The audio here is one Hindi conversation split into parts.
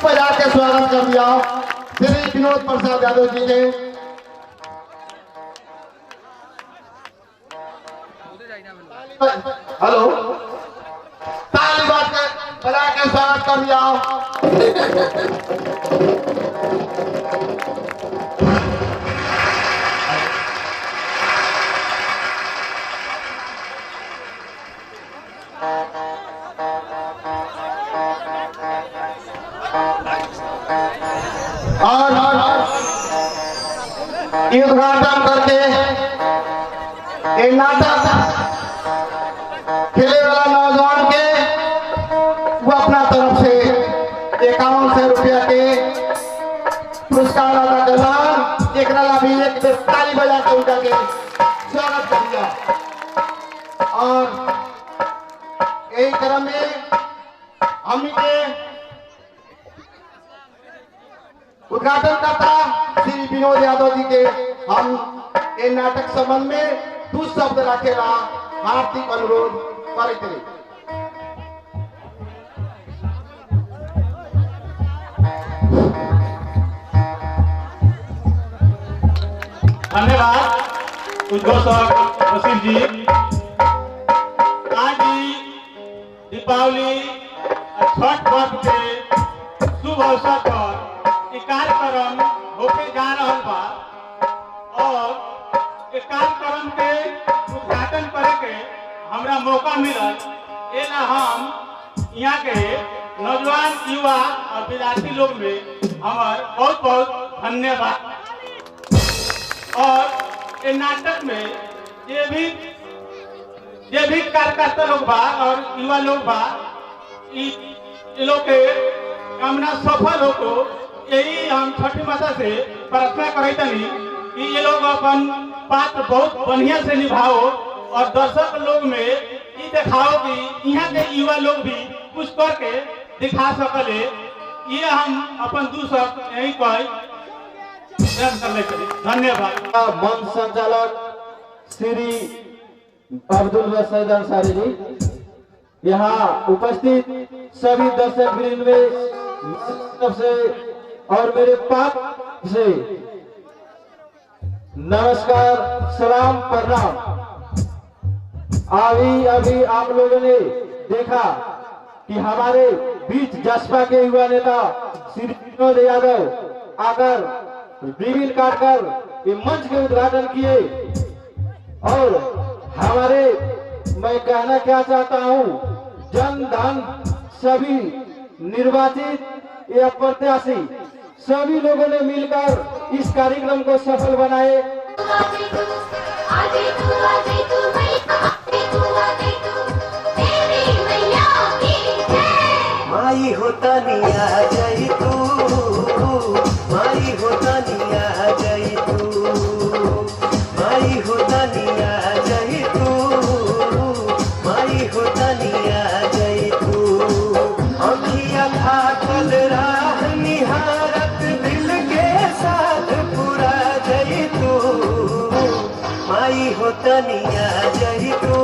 बजा के स्वागत कर दिया श्री विनोद प्रसाद यादव जी के। हेलो, ताली बजा के स्वागत कर दिया। और उद्घाटन करके ये नाटक खेले वाला नौजवान के वो अपना तरफ से 5100 रुपया के पुरस्कार अदा करना, एक भी एक ताली बजा के उनका के स्वागत कर दिया। और यही क्रम में हमने के उद्घाटन करता श्री विनोद यादव जी के हम ये नाटक संबंध में 2 शब्द रखेला हार्दिक अनुरोध करते। धन्यवाद उद्घोषक वसीम जी। आज दीपावली छठ पर्व के शुभ अवसर पर कार्यक्रम होके जा रहा बा और एक कार्यक्रम के उद्घाटन करे के हमरा मौका मिलल। एला हम यहाँ के नौजवान युवा और विद्यार्थी लोग में हमार बहुत बहुत धन्यवाद। और ये नाटक में ये भी कार्यकर्ता लोग बा और युवा लोग बा, ये लोग के कामना सफल हो को यही हम छठी माता से प्रार्थना करतनी कि ये लोग अपन पात्र बहुत बढ़िया से निभाओ और दर्शक लोग में ये दिखाओ कि यहाँ के युवा लोग भी कुछ करके दिखा सकले। ये हम अपन दूसर यही धन्यवाद। मंच संचालक श्री अब्दुल रशीद अंसारी जी, यहाँ उपस्थित सभी दर्शक वृंद में से और मेरे पाप से नमस्कार, सलाम, प्रणाम। अभी आप लोगों ने देखा कि हमारे बीच जसपा के युवा नेता श्री विनोद यादव आकर रिबन काटकर ये मंच के उद्घाटन किए। और हमारे, मैं कहना क्या चाहता हूँ, जन धन सभी निर्वाचित या प्रत्याशी सभी लोगों ने मिलकर इस कार्यक्रम को सफल बनाए। माई होता निया जय तू, माई होता निया जय तू, माई होता निया जय तू, माई होता निया जय तू। अखिया थाकल राह निहारत दिल के साथ पूरा जय तू, माई होता निया जय तू,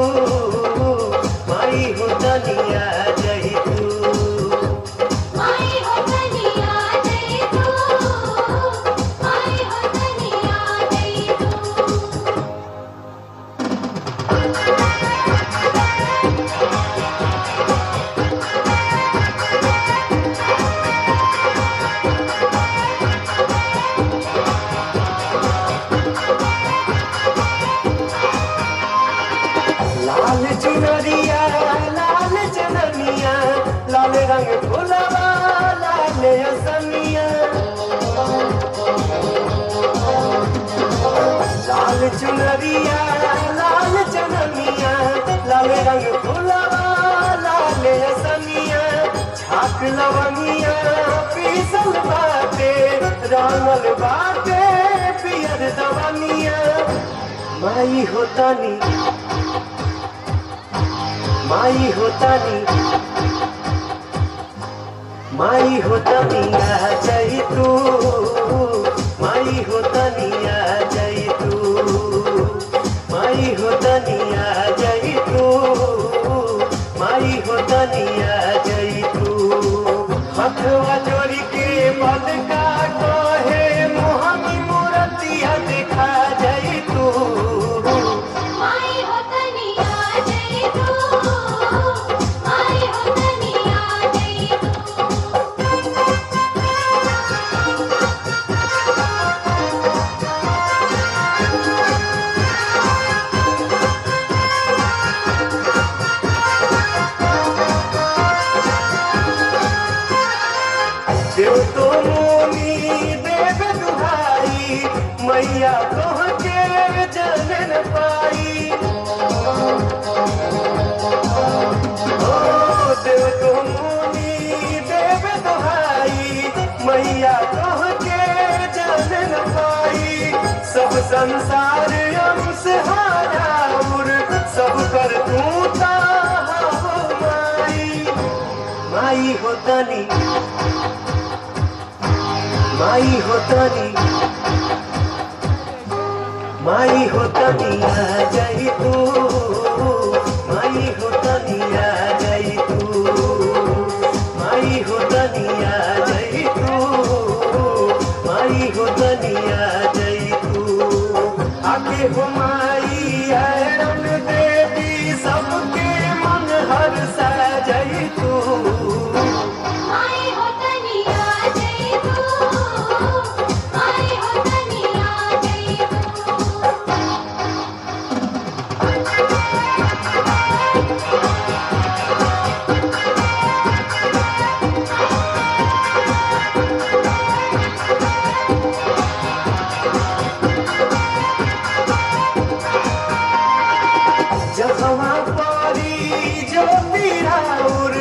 माई होता निया जय तू। लाल चुनरिया लाल चननिया, लाल रंग फुलवा लाल असनिया, लाल चुनरिया लाल चननिया, लाल रंग फुलवा लाल असनिया। छाक लवंगिया पीसल बाटे, रांगल बाटे पियर दवनिया। माई होता नी, माई होता नी, माई होता निया जय तू, माई होता निया जय तू, माई होता निया जय तू, माई होता निया जय तू। हथवा जोड़ी चांद का कहे मोहनी मूर्तिया दिखा जाई तू माई हो तनिया जई तू माई हो तनिया जई देव तो मोनी देव दुहाई मैया कह के जन न पाई ओ देव तो मोनी देव दुहाई मैया कह के जन न पाई सब संसार अंश हाराउर सब कर तू ता माई माई हो तनी माई हो तनी माई हो तनी आ जाई तू माई हो तनी आ जाई तू माई हो तनी आ जाई तू माई हो तनी आ जाई तू आके हो माई आयरन देवी सबके मन हर सा जाई तू माई हो तनिया जई तू माई हो तनिया जई जहवा पारी जो पीराउर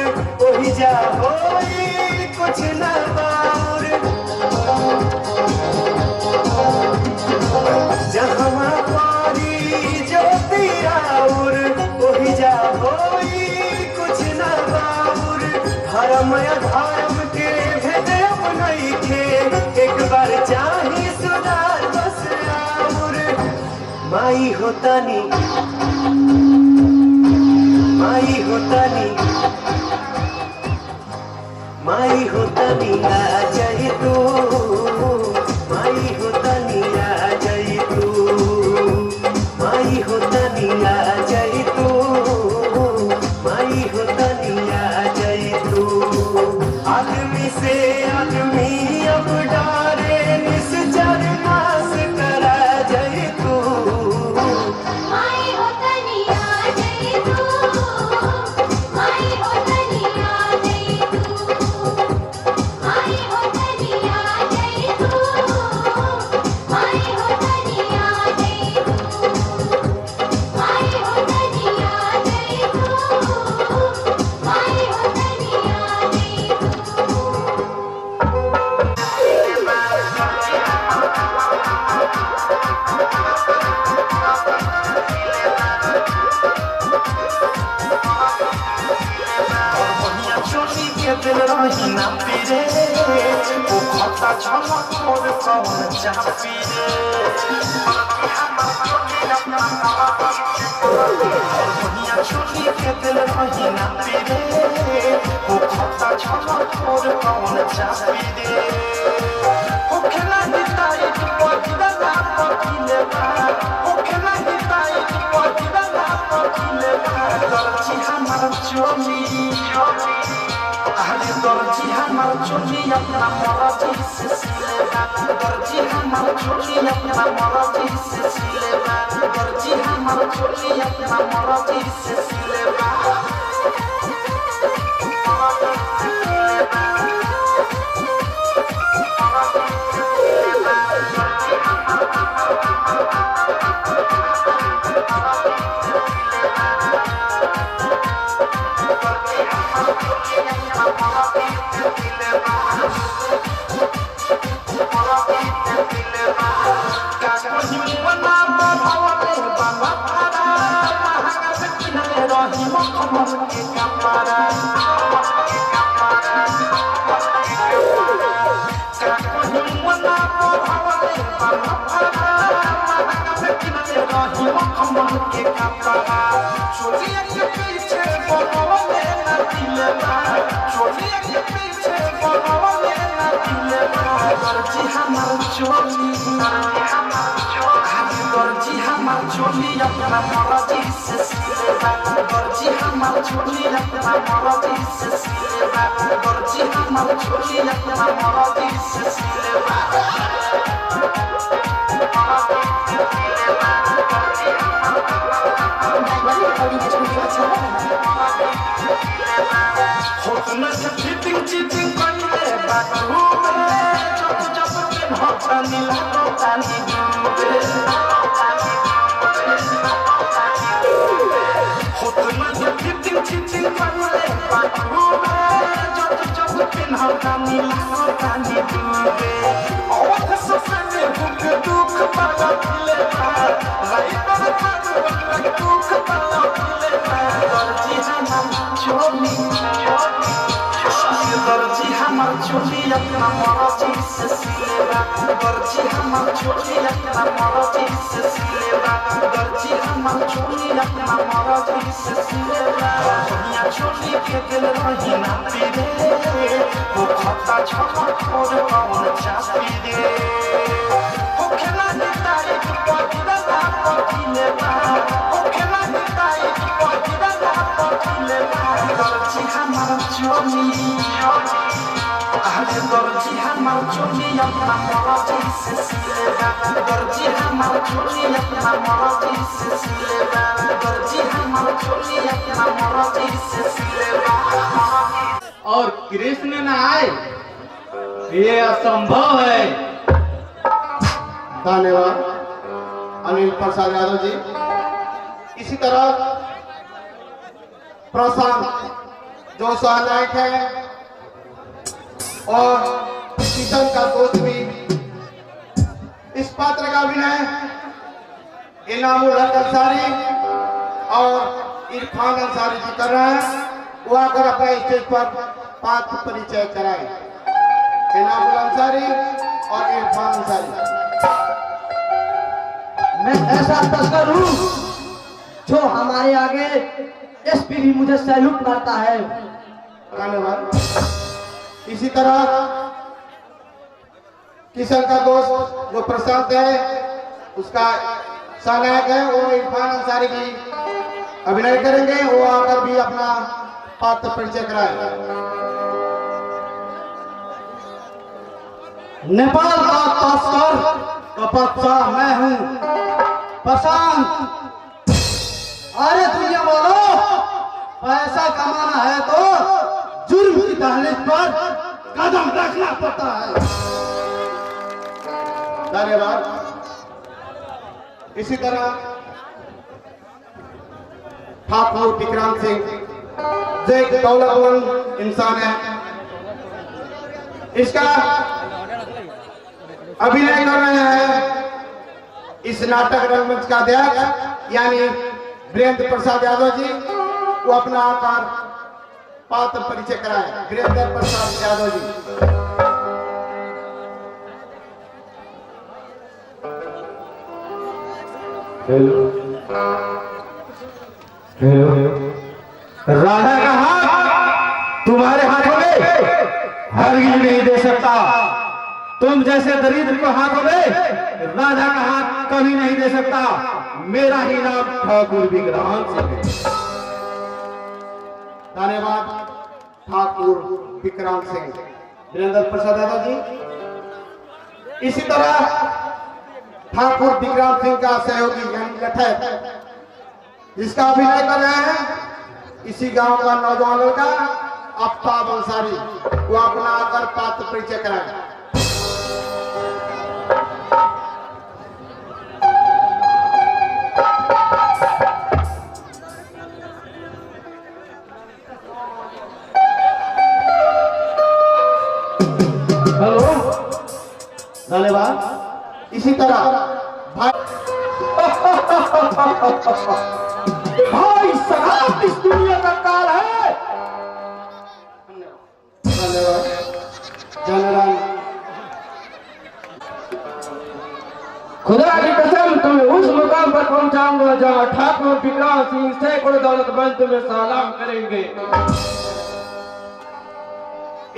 ओही जा होई कुछ न बाउर जहवा पारी जो पीराउर ओही जा होई कुछ न बाउर धर्म अधर्म के भेद अपनई के एक बार चाही सुधार बस आउर माई हो तनी माई हो तनी माई हो तनी आ जाई तू माई हो तनी आ जाई तू माई हो तनी आ जाई तू माई हो तनी आ जाई तू आदमी से आदमी अब डारे निश्चर नाश करा जाई तू माई हो तनिया जई तू माई हो तनिया जई तू माई हो तनिया जई तू माई हो तनिया जई तू माई हो तनिया जई तू माई हो तनिया जई चोरी के दिल रही ना पीरे ओ खता छलक मोर कौन चापी रे दुनिया चोरी के दिल रही ना पीरे ओ खता छलक मोर कौन चापी रे ओ खेला दिताई पकिला ना पकिले बा ओ खेला दिताई पकिला ना पकिले बा दर्जी हमार चोरी अरे दर्जी हमार चोली अपना मर्जी से सिलेगा दर्जी हमार चोली अपना मर्जी से सिलेगा दर्जी हमार चोली अपना मर्जी से सिलेगा छोटी दर्जी हमार चोली दर्जी हमार चोली अपना मर्जी से सिलेबा दर्जी हमार चोली अपना मर्जी से सिलेबा दर्जी हमार चोली अपना मर्जी से सिलेबा होतना से फिटिंग चीटिंग करले बाथरूम में जब जब दिन होता नीला तानी होतना से फिटिंग चीटिंग करले बाथरूम में जब जब दिन होता नीला तानी डूबे और ससने भूख दुख पाला ले राइटर खान लग दुख पाला ले दर्जी हमार चोली दर्जी हमार चोली अपना मर्जी से सिलेबा दर्जी हमार चोली अपना मर्जी से सिलेबा दर्जी हमार चोली अपना मर्जी से सिलेबा दुनिया चोली के दिल रही ना पीरे वो खत्ता छोटा छोड़ कौन चापी दे वो खेला निताई पतिदा ना पतिले बा वो खेला निताई पतिदा ना पतिले बा दर्जी हमार चोली आज दर्जी हमार चोली अपना मर्जी से सिलेबा दर्जी हमार चोली अपना मर्जी से सिलेबा दर्जी हमार चोली अपना मर्जी से सिलेबा और कृष्ण न आए ये असंभव है। धन्यवाद अनिल प्रसाद यादव जी। इसी तरह प्रशांत जो सहनायक है और किशन का दोस्त भी इस पात्र का अभिनय इनामुल हक अंसारी और इरफान अंसारी जी कर रहे हैं। वो आकर अपने स्टेज पर पात्र परिचय कराए। इनामुल अंसारी और इरफान अंसारी। मैं ऐसा तस्कर हूँ जो हमारे आगे एसपी भी मुझे सैल्यूट करता है। धन्यवाद। इसी तरह किशन का दोस्त जो प्रशांत है उसका सहनायक है वो इरफान अंसारी की अभिनय करेंगे। वो आकर भी अपना पात्र परिचय कराए। नेपाल का तस्कर का बच्चा मैं हूँ प्रशांत। अरे दुनिया बोलो पैसा कमाना है तो जुर्म की दहलीज पर कदम रखना पड़ता है। धन्यवाद। इसी तरह ठाकुर विक्रांत सिंह जो एक दौलतमंद इंसान है, इसका अभिनय कर रहे हैं इस नाटक रंगमंच का अध्यक्ष यानी वीरेंद्र प्रसाद यादव जी। वो अपना आकार पात्र परिचय कराए। वीरेंद्र प्रसाद यादव जी। हेलो हेलो राधा का हाथ तुम्हारे हाथों में हरगिज नहीं दे सकता। तुम जैसे दरिद्र को हाथों में राधा का हाथ कभी नहीं दे सकता। मेरा ही नाम ठाकुर विक्रांत सिंह है। धन्यवाद ठाकुर विक्रांत सिंह। वीरेंद्र प्रसाद यादव जी। इसी तरह ठाकुर विक्रांत सिंह का सहयोगी यानी लठैत जिसका अभिनय कर रहे हैं इसी गांव का नौजवान लड़का आफ्ताब अंसारी। वो अपना आकर पात्र परिचय कराए। हेलो धन्यवाद। इसी तरह भाई भाई साहब इस दुनिया का काल है। धन्यवाद जनरल। खुदा की कसम तुम्हें उस मुकाम पर पहुंचाऊंगा जहां ठाकुर विक्रांत सिंह सैकड़ों दौलतमंद तुम्हें सलाम करेंगे।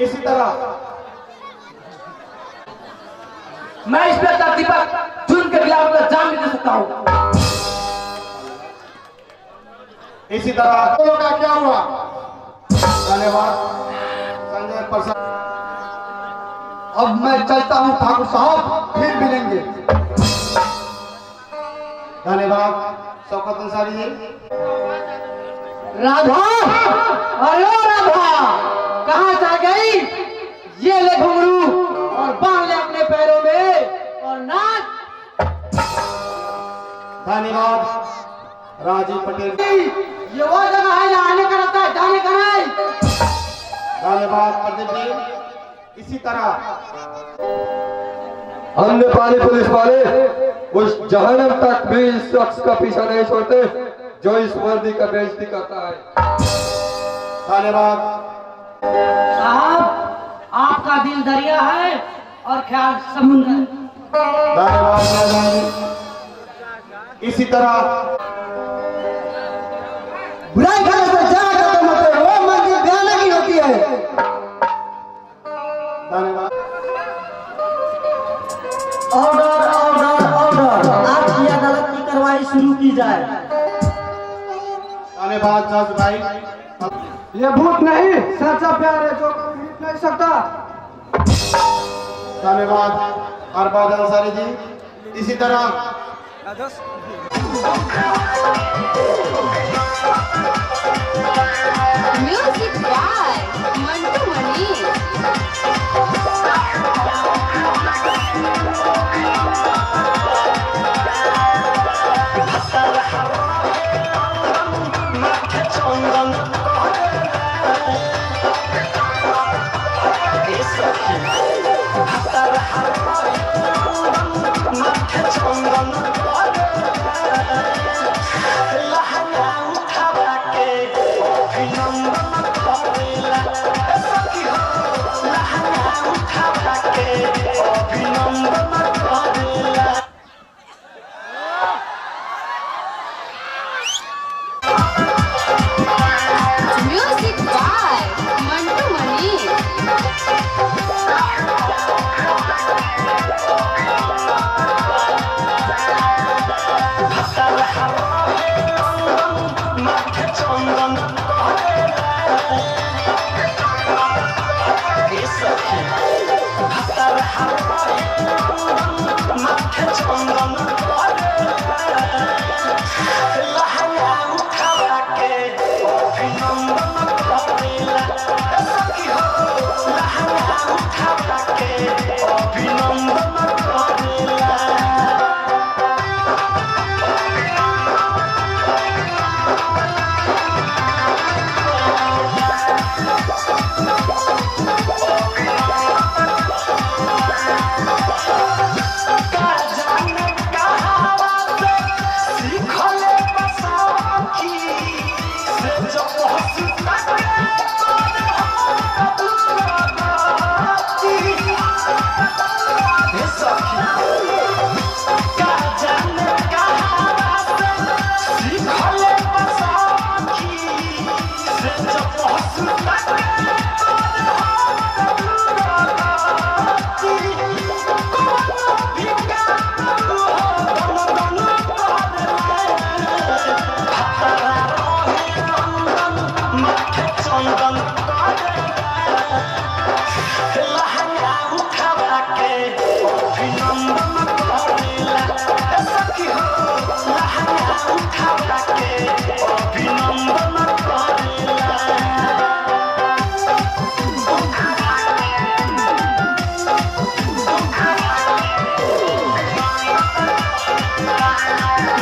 इसी तरह मैं इंस्पेक्टर दीपक जुर्म के खिलाफ अपना जान भी दे सकता हूँ। इसी तरह दोनों का क्या हुआ? धन्यवाद संजय प्रसाद। अब मैं चलता हूँ ठाकुर साहब, फिर मिलेंगे। धन्यवाद शौकत अंसारी जी। राधा, अरे राधा, कहाँ जा गई? ये ले घुंघरू और बांध ले अपने पैरों में और नाच। धन्यवाद राजीव पटेल। ये वो जगह है जहाँ आने का रहता है, जाने का नहीं। धन्यवाद प्रदीप जी। इसी तरह हम नेपाली पुलिस वाले उस जहन्नम तक भी इस शख्स का पीछा नहीं छोड़ते जो इस वर्दी का बेइज्जती करता है। धन्यवाद साहब, आपका दिल दरिया है और ख्याल समुद्र। धन्यवाद मैडम जी। इसी तरह बुराई करने से जरा खत्म होते हैं, वो मंजिल भयानक ही होती है। धन्यवाद। ऑर्डर ऑर्डर ऑर्डर, आज की अदालत की कार्रवाई शुरू की जाए। धन्यवाद जज भाई। ये भूत नहीं, सच्चा प्यार है जो मिट नहीं सकता। धन्यवाद अरबाज अंसारी जी। इसी तरह music by Mantu Mani. Music by Mantu Mani.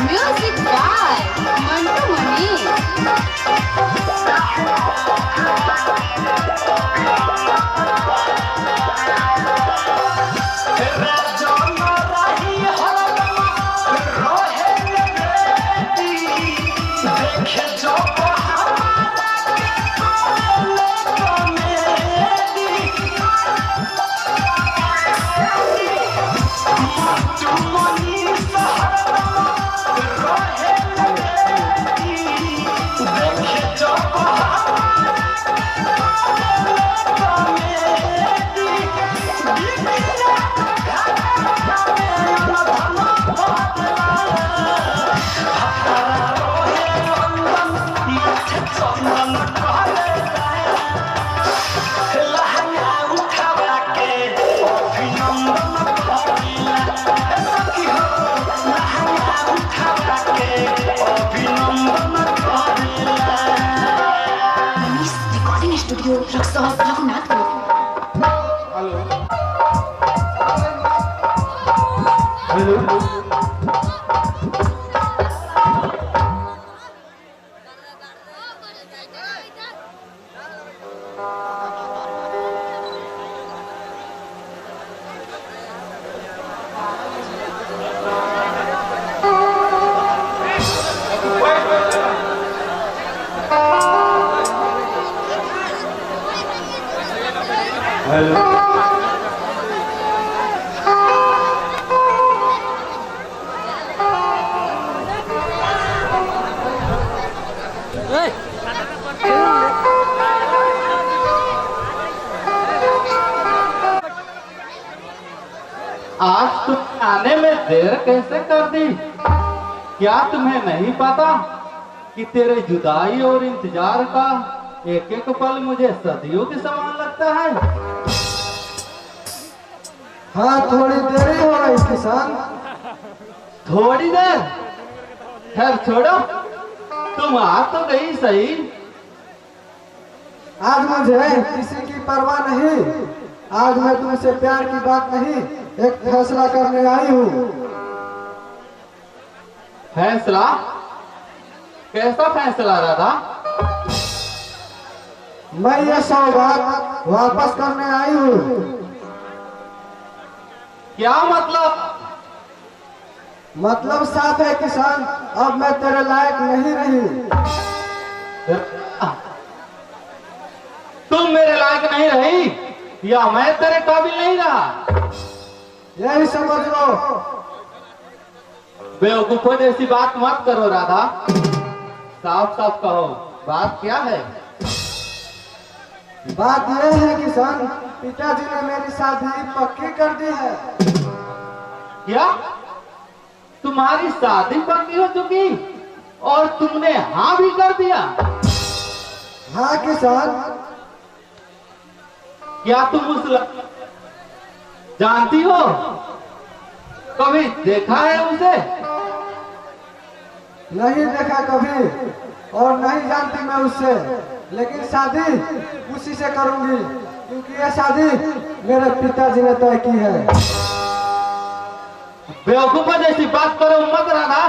Music by Mantu Mani. आज तुम आने में देर कैसे कर दी? क्या तुम्हें नहीं पता कि तेरे जुदाई और इंतजार का एक एक पल मुझे सदियों के समान लगता है? हाँ, थोड़ी देरी हो रही किसान। थोड़ी देर? खैर छोड़ो, तुम आ तो गई सही। आज मुझे किसी की परवाह नहीं। आज मैं तुमसे प्यार की बात नहीं, एक फैसला करने आई हूँ। फैसला? कैसा फैसला राधा? मैं ये सौगात वापस करने आई हूँ। क्या मतलब? मतलब साफ है किसान, अब मैं तेरे लायक नहीं रही। तुम मेरे लायक नहीं रही या मैं तेरे काबिल नहीं रहा? यही समझ लो। बेवकूफों जैसी बात मत करो राधा, साफ साफ कहो, बात क्या है? बात यह है किसान, पिताजी ने मेरी शादी पक्की कर दी है। क्या तुम्हारी शादी पक्की हो चुकी और तुमने हाँ भी कर दिया? हाँ किसान। क्या तुम उस जानती हो? कभी देखा है उसे? नहीं देखा कभी और नहीं जानती मैं उससे, लेकिन शादी उसी से करूंगी क्योंकि यह शादी मेरे पिताजी ने तय की है। बेवकूफा जैसी बात करो मत राधा।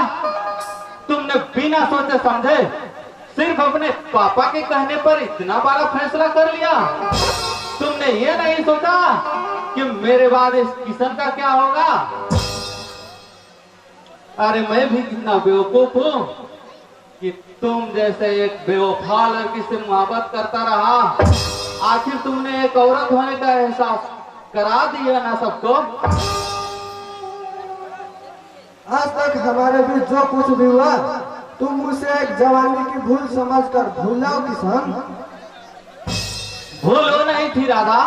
तुमने बिना सोचे समझे सिर्फ अपने पापा के कहने पर इतना बड़ा फैसला कर लिया। तुमने ये नहीं सोचा कि मेरे बाद इस किशन का क्या होगा? अरे मैं भी कितना बेवकूफ हूँ कि तुम जैसे एक बेवफा लड़की से मोहब्बत करता रहा। आखिर तुमने एक औरत होने का एहसास करा दिया ना सबको। आज तक हमारे बीच जो कुछ भी हुआ तुम मुझसे एक जवानी की भूल समझकर भूल जाओ किसान। भूल हो नहीं थी राधा,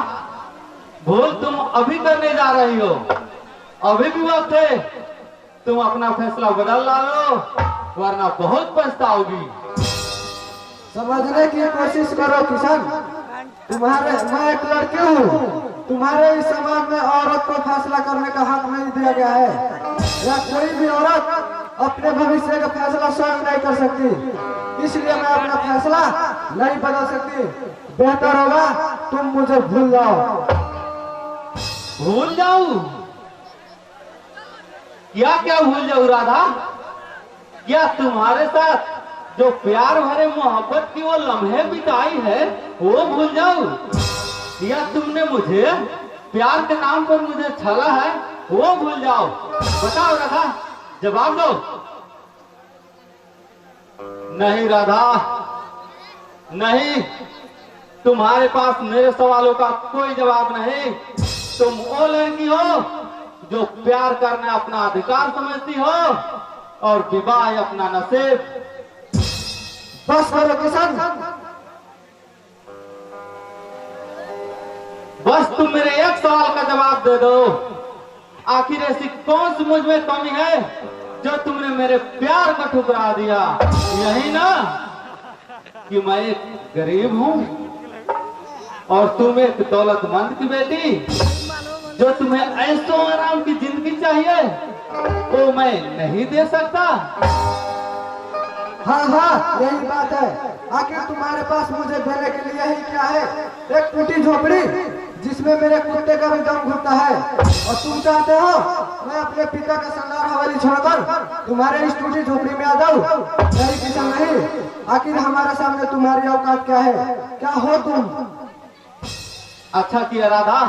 भूल तुम अभी करने जा रही हो। अभी भी वक्त है, तुम अपना फैसला बदल लो वरना बहुत पछताओगी। समझने की कोशिश करो किसान। मैं एक लड़की हूँ। तुम्हारे इस समाज में औरत को फैसला करने का हक नहीं दिया गया है या कोई भी औरत अपने भविष्य का फैसला स्वयं नहीं कर सकती। इसलिए मैं अपना फैसला नहीं बदल सकती। बेहतर होगा तुम मुझे भूल जाओ। भूल जाऊं? क्या क्या भूल जाऊं राधा? क्या तुम्हारे साथ जो प्यार भरे मोहब्बत की वो लम्हे बिताई है वो भूल जाऊं? या तुमने मुझे प्यार के नाम पर मुझे छला है वो भूल जाओ? बताओ राधा, जवाब दो। नहीं राधा, नहीं, तुम्हारे पास मेरे सवालों का कोई जवाब नहीं। तुम वो लड़की हो जो प्यार करना अपना अधिकार समझती हो और विवाह अपना नसीब। बस करो किसान। बस तुम मेरे एक सवाल का जवाब दे दो। आखिर ऐसी कौन सी मुझ में कमी है जो तुमने मेरे प्यार को ठुकरा दिया? यही ना कि मैं एक गरीब हूँ और तुम एक दौलतमंद की बेटी। जो तुम्हें ऐसो आराम की जिंदगी चाहिए वो मैं नहीं दे सकता। हाँ हाँ, यही बात है। आखिर तुम्हारे पास मुझे देने के लिए ही क्या है? एक टूटी झोपड़ी जिसमें मेरे कुत्ते का भी दम घुटता है और तुम चाहते हो मैं अपने पिता का शानदार हवाली छोड़कर तुम्हारे इस टूटी झोपड़ी में आ जाऊं? नहीं किसान नहीं, आखिर हमारे सामने तुम्हारी औकात क्या है? क्या हो तुम? अच्छा किया राधा,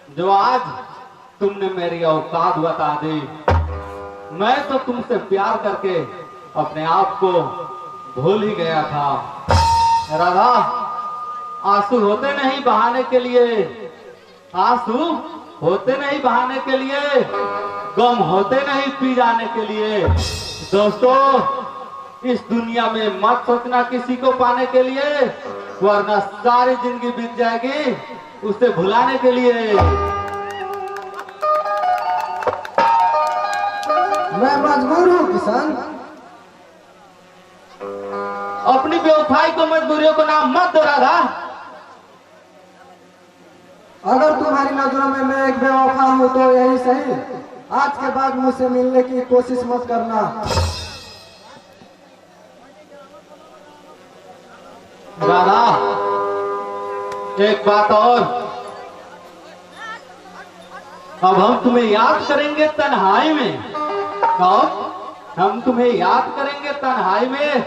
जो आज तुमने मेरी औकात बता दी। मैं तो तुमसे प्यार करके अपने आप को भूल ही गया था। राधा, आंसू होते नहीं बहाने के लिए, आंसू होते नहीं बहाने के लिए, गम होते नहीं पी जाने के लिए। दोस्तों, इस दुनिया में मत सोचना किसी को पाने के लिए, वरना सारी जिंदगी बीत जाएगी उसे भुलाने के लिए। मैं मजबूर हूँ किसान। अपनी बेवफाई को मजबूरियों को नाम मत दो राधा। अगर तुम्हारी नजरों में मैं एक बेवफा हूँ तो यही सही, आज के बाद मुझसे मिलने की कोशिश मत करना। राधा, एक बात और, अब हम तुम्हें याद करेंगे तन्हाई में। और हम तुम्हें याद करेंगे तन्हाई में,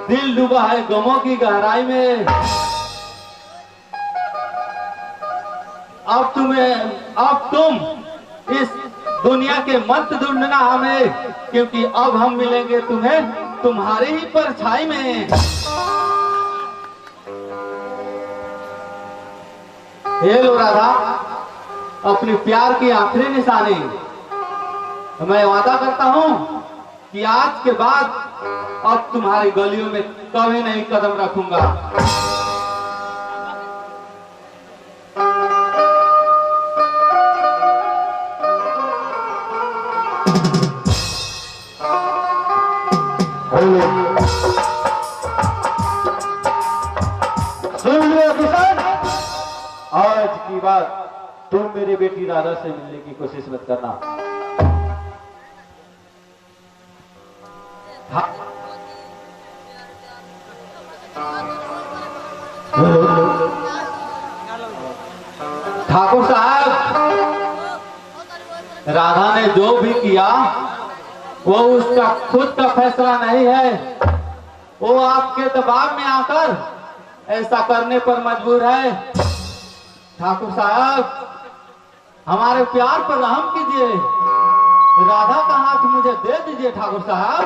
दिल डूबा है गमों की गहराई में। अब तुम इस दुनिया के मत ढूंढना हमें, क्योंकि अब हम मिलेंगे तुम्हें तुम्हारी ही परछाई में। ये लो राधा, अपनी प्यार की आखिरी निशानी। मैं वादा करता हूँ कि आज के बाद अब तुम्हारी गलियों में कभी नहीं कदम रखूंगा। सुन लो किसान, आज की बात तुम मेरी बेटी राधा से मिलने की कोशिश मत करना। ठाकुर साहब, राधा ने जो भी किया वो उसका खुद का फैसला नहीं है, वो आपके दबाव में आकर ऐसा करने पर मजबूर है। ठाकुर साहब, हमारे प्यार पर रहम कीजिए, राधा का हाथ मुझे दे दीजिए। ठाकुर साहब,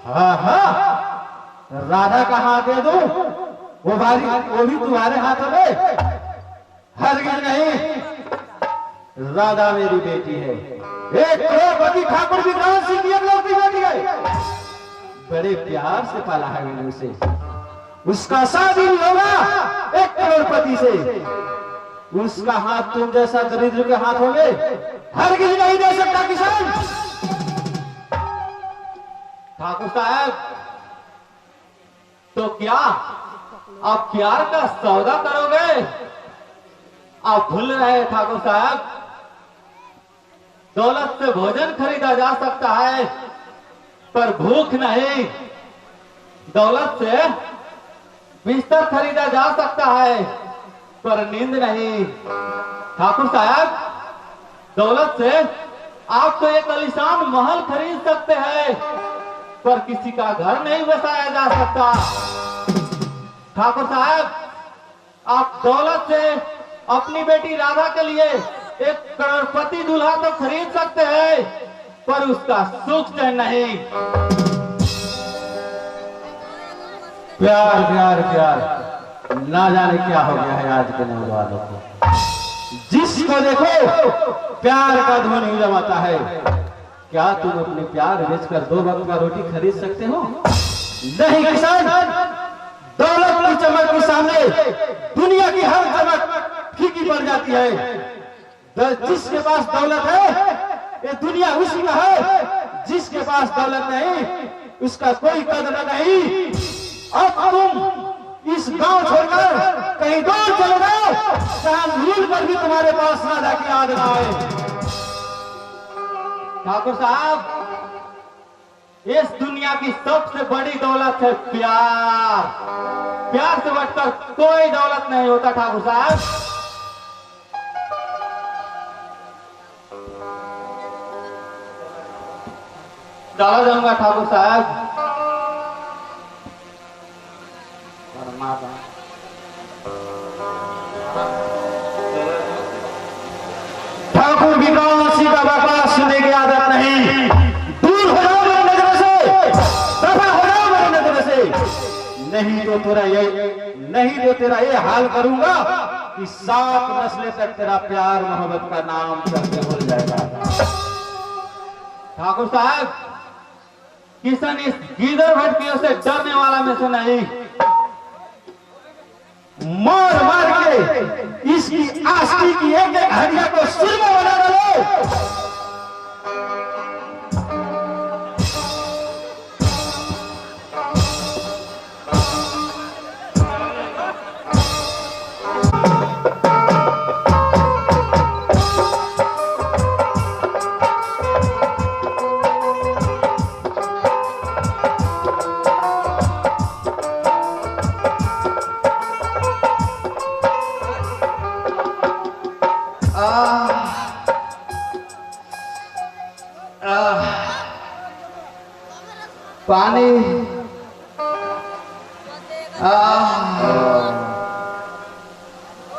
हाँ, राधा का हाथ दे दूं? वो भी तुम्हारे हाथ में? हरगिज नहीं, राधा मेरी बेटी है। एक करोड़पति ठाकुर भी कहां से की लोग की बेटी है। बड़े प्यार से पाला है मैंने उसे। उसका शादी होगा एक करोड़पति से। उसका हाथ तुम जैसा दरिद्र के हाथों में हरगिज नहीं दे सकता किसान। ठाकुर साहब, तो क्या आप प्यार का सौदा करोगे? आप भूल रहे हैं ठाकुर साहब, दौलत से भोजन खरीदा जा सकता है पर भूख नहीं। दौलत से बिस्तर खरीदा जा सकता है पर नींद नहीं। ठाकुर साहब, दौलत से आप तो एक आलीशान महल खरीद सकते हैं पर किसी का घर नहीं बसाया जा सकता। ठाकुर साहब, आप दौलत से अपनी बेटी राधा के लिए एक करोड़पति दूल्हा तो खरीद सकते हैं पर उसका सुख चैन नहीं। प्यार प्यार प्यार, ना जाने क्या हो गया है आज के नौजवानों को। जिसको देखो प्यार का ध्वनि जमाता है। क्या तुम अपने प्यार बेचकर 2 वक्त का रोटी खरीद सकते हो? नहीं किसान, दौलत की चमक के सामने दुनिया की हर चमक फीकी पड़ जाती है। जिसके पास दौलत है ये दुनिया उसी का है, जिसके पास दौलत नहीं उसका कोई कदर नहीं। अब तुम इस गांव छोड़कर कहीं दूर चले जाओ, जहां भूल कर भी तुम्हारे पास राधा की याद ना आए। ठाकुर साहब, इस दुनिया की सबसे बड़ी दौलत है प्यार। प्यार से बढ़कर कोई दौलत नहीं होता ठाकुर साहब। चला जाऊंगा ठाकुर साहब। ठाकुर विक्रम सिंह का बकवास सुनने की आदत नहीं। दूर हो जाओ मेरी नजर से, दफा हो जाओ मेरी नजर से, नहीं तो तेरा ये हाल करूंगा कि 7 नस्लें तक तेरा प्यार मोहब्बत का नाम करके भूल जाएगा। ठाकुर साहब, किसान इस गीदड़ भटकियों से डरने वाला में से नहीं, मार मार के इसकी आस्ती की एक एक हड्डिया को सुरमा बना डालो। पानी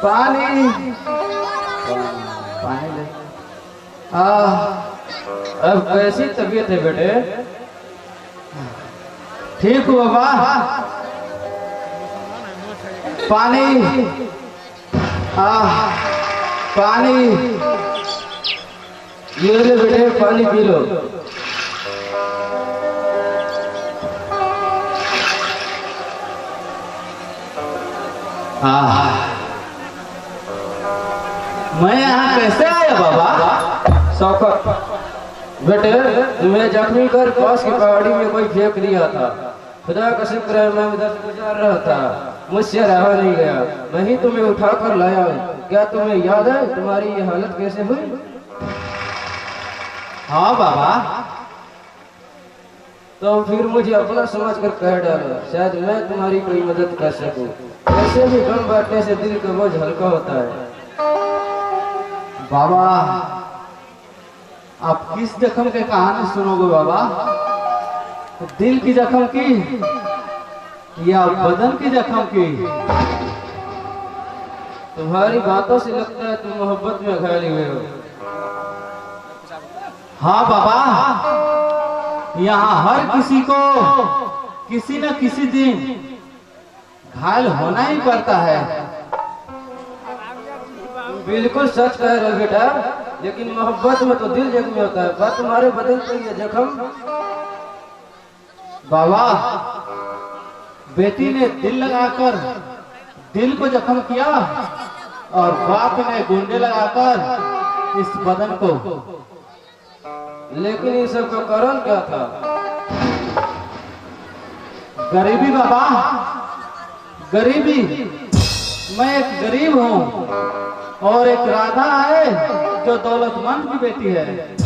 पानी पानी ले। अब कैसी तबीयत है बेटे? ठीक हो बाबा? पानी पानी ये ले बेटे, पानी पी लो। मैं यहाँ कैसे आया बाबा? शौकत बेटे, मैं जख्मी कर पास की पहाड़ी में कोई फेंक दिया था। खुदा का शुक्र है मैं उधर से गुजार रहा था, मुझसे रहा नहीं गया, मैं ही तुम्हें उठा कर लाया। क्या तुम्हें याद है तुम्हारी ये हालत कैसे हुई? हाँ बाबा। तो फिर मुझे अपना समझ कर कह डालो, शायद मैं तुम्हारी कोई मदद कर सकूं। वैसे भी गम बांटने से दिल का बोझ हल्का होता है। बाबा, आप किस जख्म के कहानी सुनोगे बाबा? दिल की जख्म की या बदन की जख्म की? तुम्हारी बातों से लगता है तुम मोहब्बत में घायल हुए हो। हाँ बाबा, यहाँ हर किसी को किसी न किसी दिन घायल होना ही पड़ता है। बिल्कुल सच कह रहे हो बेटा, लेकिन मोहब्बत में तो दिल जख्मी होता है, पर तुम्हारे बदन पर ये जख्म। बाबा, बेटी ने दिल लगाकर दिल को जख्म किया और बाप ने गुंडे लगाकर इस बदन को। लेकिन इन सब का कारण क्या था? गरीबी बाबा, गरीबी। मैं एक गरीब हूँ और एक राधा है जो दौलतमंद की बेटी है।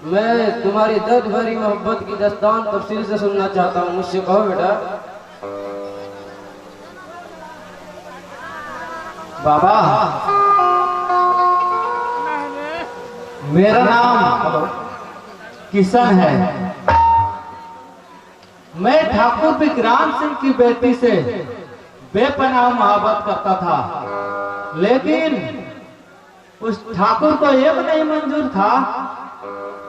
मैं तुम्हारी दर्द भरी मोहब्बत की दास्तान तफसील से सुनना चाहता हूँ, मुझसे कहो बेटा। बाबा, मेरा नाम किशन है। मैं ठाकुर विक्रांत सिंह की बेटी से बेपनाह मोहब्बत करता था, लेकिन उस ठाकुर को यह नहीं मंजूर था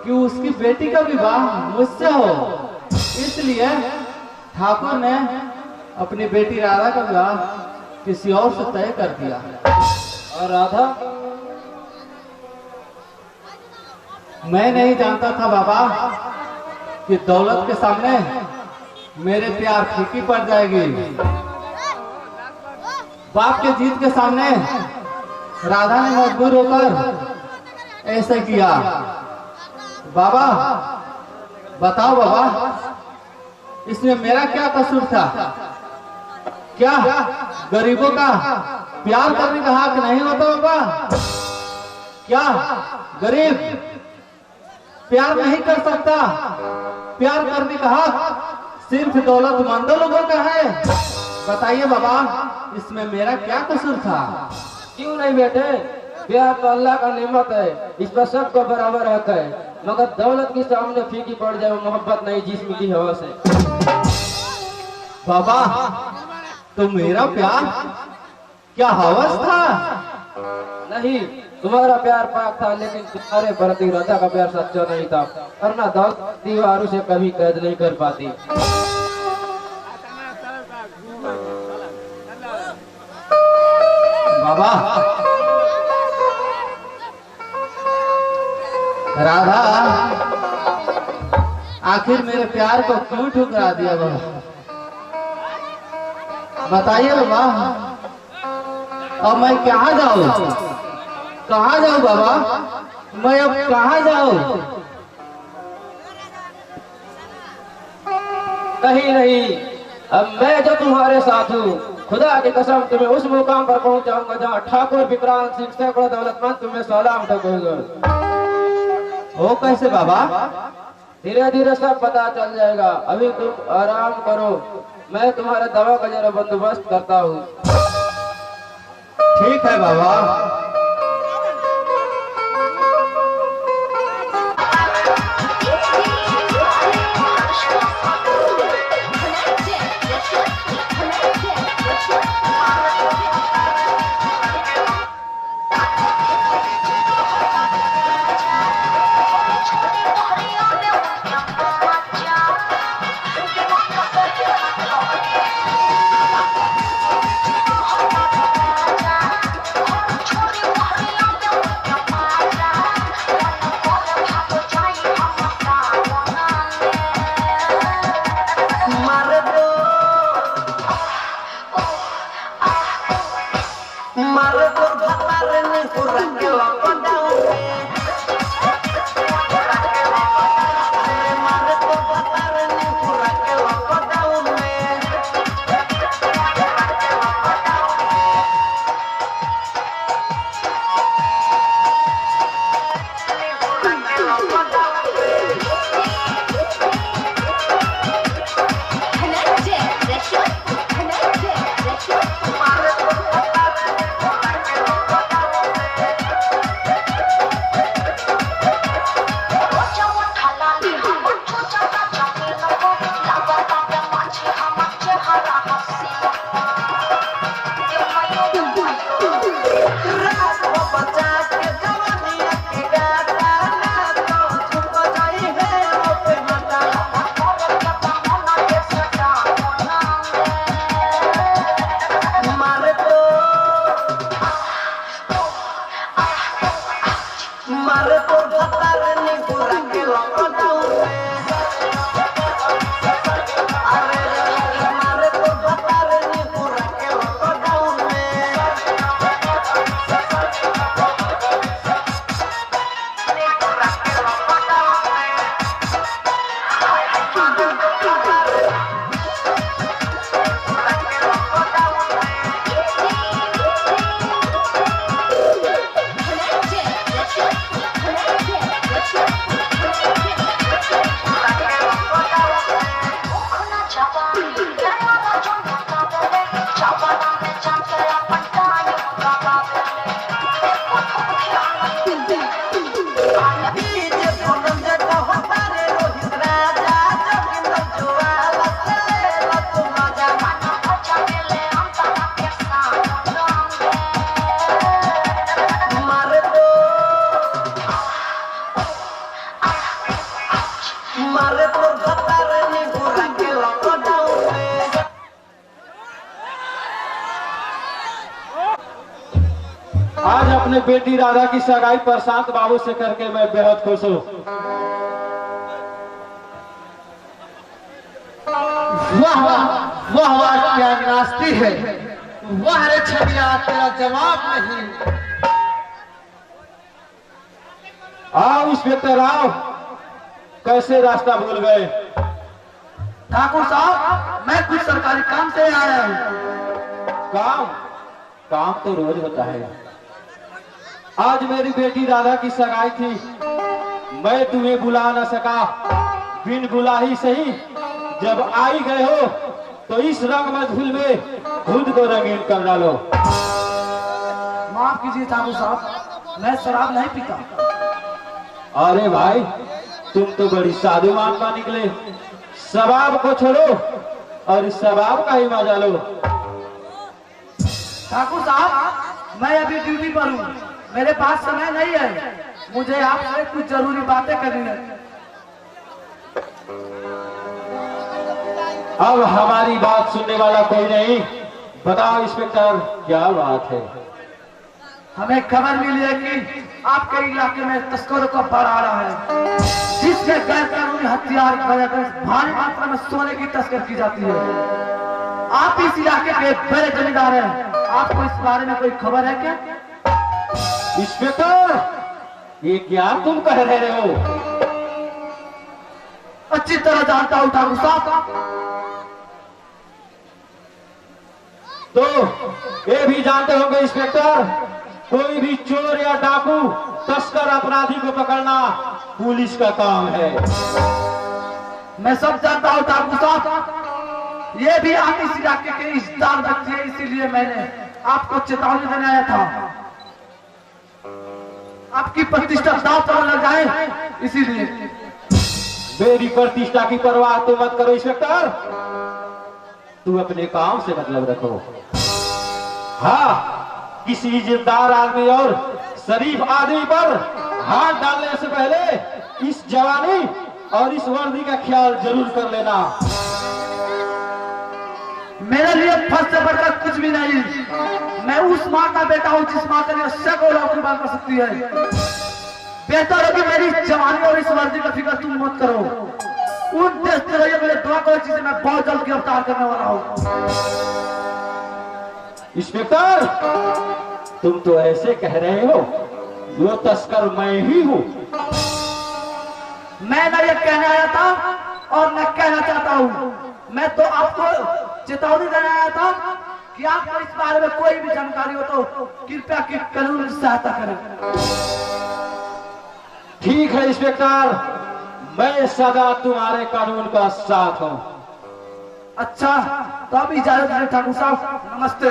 कि उसकी बेटी का विवाह मुझसे हो। इसलिए ठाकुर ने अपनी बेटी राधा का विवाह किसी और से तय कर दिया। और राधा? मैं नहीं जानता था बाबा कि दौलत के सामने मेरे प्यार फीकी पड़ जाएगी। बाप के जीत के सामने राधा ने मजबूर होकर ऐसे किया। बाबा बताओ बाबा, इसमें मेरा क्या कसूर था? क्या गरीबों का प्यार करने का हक नहीं होता होगा? क्या गरीब प्यार नहीं कर सकता? प्यार करने का हक सिर्फ दौलतमंदों लोगों का है। बताइए बाबा, इसमें मेरा क्या कसूर था? क्यों नहीं बेटे, प्यार तो अल्लाह का नेमत है, इस पर सबको बराबर हक है। मगर दौलत के सामने फीकी पड़ जाए वो मोहब्बत नहीं जिस्म की हवा से। बाबा तो मेरा प्यार क्या हवस था? नहीं, तुम्हारा प्यार पाक था, लेकिन तुम्हारे प्रति राजा का प्यार सच्चा नहीं था, वरना दौलत दीवारों से कभी कैद नहीं कर पाती। बाबा राधा आखिर मेरे प्यार को क्यों ठुकरा दिया बाबा? बताइए बाबा, अब मैं कहाँ जाऊँ? कहाँ जाऊँ बाबा? मैं अब कहाँ जाऊँ? कहीं नहीं, अब मैं जो तुम्हारे साथ हूँ, खुदा की कसम तुम्हें उस मुकाम पर पहुंचाऊंगा जहाँ ठाकुर विक्रांत सिंह सैकड़ों दौलतमंद तुम्हें सलाम ठोकेंगे। वो कैसे बाबा? धीरे धीरे सब पता चल जाएगा, अभी तुम आराम करो, मैं तुम्हारे दवा का जरा बंदोबस्त करता हूँ। ठीक है बाबा। आज अपने बेटी राधा की सगाई प्रशांत बाबू से करके मैं बेहद खुश हूँ। वाह वाह वाह वाह, क्या नास्ती है। वाह रे छबिया, तेरा जवाब नहीं। आओ इंस्पेक्टर आओ, कैसे रास्ता भूल गए? ठाकुर साहब, मैं कुछ सरकारी काम से आया हूँ। काम काम तो रोज होता है। आज मेरी बेटी राधा की सगाई थी, मैं तुम्हें बुला न सका। बिन बुला ही सही, जब आई गए हो तो इस रंग मधुल में खुद को रंगीन कर डालो। माफ कीजिए ठाकुर साहब, मैं शराब नहीं पीता। अरे भाई तुम तो बड़ी साधु महात्मा निकले। सबाब को छोड़ो और इस सबाब का ही मजा लो। ठाकुर साहब, मैं अभी ड्यूटी पर हूँ, मेरे पास समय नहीं है, मुझे आपसे कुछ जरूरी बातें करनी है। अब हमारी बात सुनने वाला कोई नहीं। बताओ इंस्पेक्टर, क्या बात है? हमें खबर मिली है कि आपके इलाके में तस्करों का बढ़ आ रहा है, जिसमें गैर कानूनी हथियार की वजह से भारी मात्रा में सोने की तस्करी की जाती है। आप इस इलाके के बड़े जमींदार हैं, आपको इस बारे में कोई खबर है क्या? इंस्पेक्टर, ये क्या तुम कह रहे हो? अच्छी तरह जानता हूँ ठाकुर साहब। तो ये भी जानते होंगे इंस्पेक्टर, कोई भी चोर या डाकू तस्कर अपराधी को पकड़ना पुलिस का काम है। मैं सब जानता हूँ ठाकुर साहब, ये भी आप इस इलाके के इज्जतदार व्यक्ति है, इसीलिए मैंने आपको चेतावनी देने आया था। आपकी प्रतिष्ठा दांव पर लग जाए, इसीलिए। मेरी प्रतिष्ठा की परवाह तो मत करो इंस्पेक्टर, तू अपने काम से मतलब रखो। हाँ, किसी इज्जतदार आदमी और शरीफ आदमी पर हाथ डालने से पहले इस जवानी और इस वर्दी का ख्याल जरूर कर लेना। मेरे लिए फर्ज से बढ़कर कुछ भी नहीं। मैं उस माँ का बेटा हूँ जिस माँ के लिए सैकड़ों कुर्बान कर सकती है। बेहतर है कि मेरी जवानी और इस वर्दी का फिक्र तुम मत करो। उन देखते रहिए, मेरे दुआ करो, जिसे मैं बहुत जल्द गिरफ्तार करने वाला हूँ। इंस्पेक्टर, तुम तो ऐसे कह रहे हो, वो तस्कर मैं ही हूँ। मैं ना ये कहने आया था और मैं कहना चाहता हूँ। मैं तो आपको चेतावनी देने आया था कि आपको इस बारे में कोई भी जानकारी हो तो कृपया की कानूनी सहायता करें। ठीक है इंस्पेक्टर, मैं सदा तुम्हारे कानून का साथ हूँ। अच्छा, तो अब इजाजत है ठाकुर साहब, नमस्ते।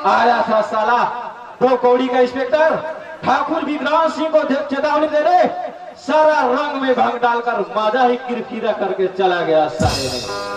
आया था साला 2 कौड़ी का इंस्पेक्टर ठाकुर विक्रांत सिंह को चेतावनी दे रहे, सारा रंग में भंग डालकर माजा ही किरकिरा करके चला गया साले ने।